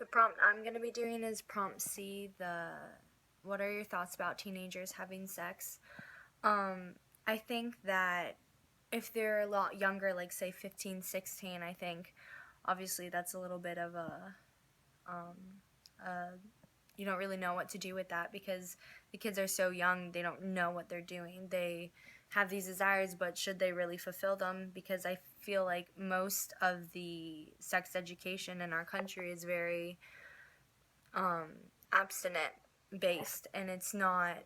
The prompt I'm going to be doing is prompt C, what are your thoughts about teenagers having sex? I think that if they're a lot younger, like say 15, 16, I think obviously that's a little bit of um, a you don't really know what to do with that because the kids are so young, they don't know what they're doing. They have these desires, but should they really fulfill them? Because I feel like most of the sex education in our country is very abstinent based, and it's not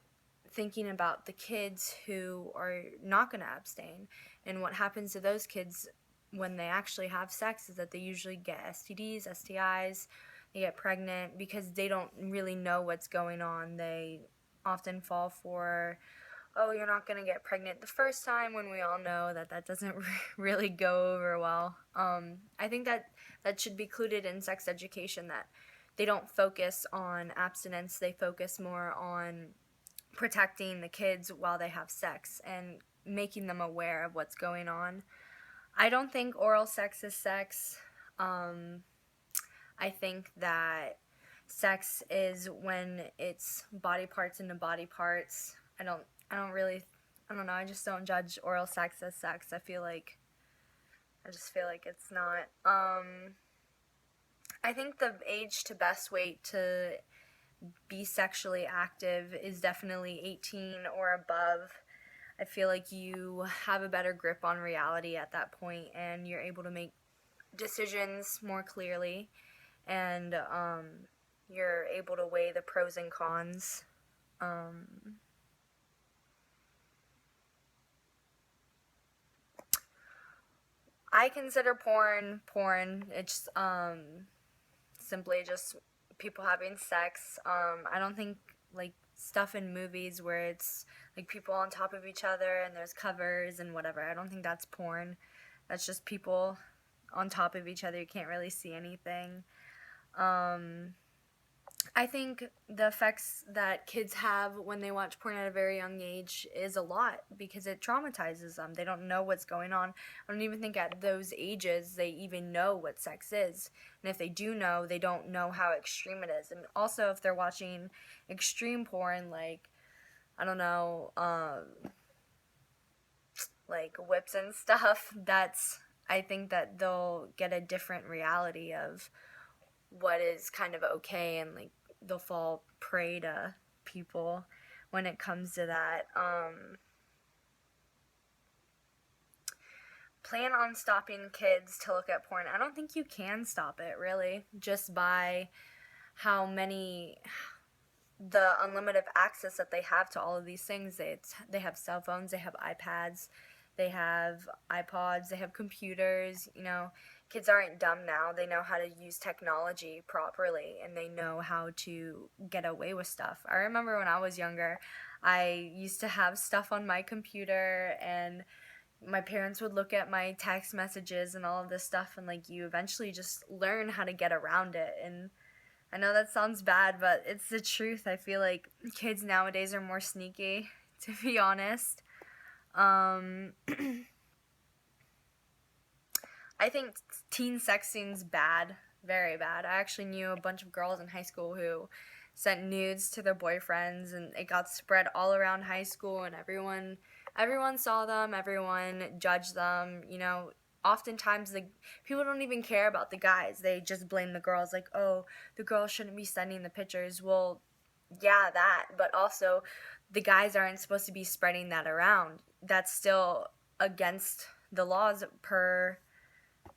thinking about the kids who are not going to abstain. And what happens to those kids when they actually have sex is that they usually get STDs, STIs, they get pregnant because they don't really know what's going on. They often fall for, oh, you're not going to get pregnant the first time, when we all know that that doesn't really go over well. I think that should be included in sex education, that they don't focus on abstinence, they focus more on protecting the kids while they have sex and making them aware of what's going on. I don't think oral sex is sex. I think that sex is when it's body parts into body parts. I don't know, I just don't judge oral sex as sex. I just feel like it's not. I think the age to best wait to be sexually active is definitely 18 or above. I feel like you have a better grip on reality at that point, and you're able to make decisions more clearly, and you're able to weigh the pros and cons. I consider porn. It's simply just people having sex. I don't think like stuff in movies where it's like people on top of each other and there's covers and whatever. I don't think that's porn. That's just people on top of each other. You can't really see anything. I think the effects that kids have when they watch porn at a very young age is a lot because it traumatizes them. They don't know what's going on. I don't even think at those ages they even know what sex is. And if they do know, they don't know how extreme it is. And also, if they're watching extreme porn, like, I don't know, like whips and stuff, I think that they'll get a different reality of what is kind of okay, and like they'll fall prey to people when it comes to that. Plan on stopping kids to look at porn. I don't think you can stop it, really, just by how many, the unlimited access that they have to all of these things. They have cell phones, they have iPads, they have iPods, they have computers. Kids aren't dumb now. They know how to use technology properly, and they know how to get away with stuff. I remember when I was younger, I used to have stuff on my computer, and my parents would look at my text messages and all of this stuff, and like you eventually just learn how to get around it. And I know that sounds bad, but it's the truth. I feel like kids nowadays are more sneaky, to be honest. Um, I think teen sexting's bad, very bad. I actually knew a bunch of girls in high school who sent nudes to their boyfriends, and it got spread all around high school, and everyone saw them, everyone judged them. Oftentimes the people don't even care about the guys. They just blame the girls, like, oh, the girls shouldn't be sending the pictures. Well, yeah, that, but also the guys aren't supposed to be spreading that around. That's still against the laws per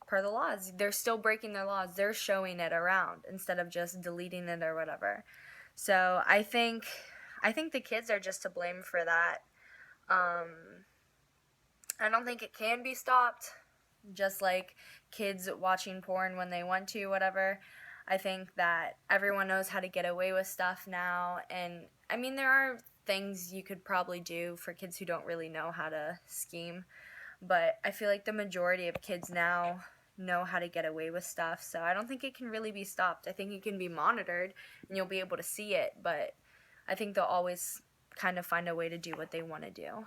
the laws. They're still breaking their laws. They're showing it around instead of just deleting it or whatever. So I think the kids are just to blame for that. I don't think it can be stopped, just like kids watching porn when they want to, whatever. I think that everyone knows how to get away with stuff now, and I mean, there are things you could probably do for kids who don't really know how to scheme, but I feel like the majority of kids now know how to get away with stuff, so I don't think it can really be stopped. I think it can be monitored and you'll be able to see it, but I think they'll always kind of find a way to do what they want to do.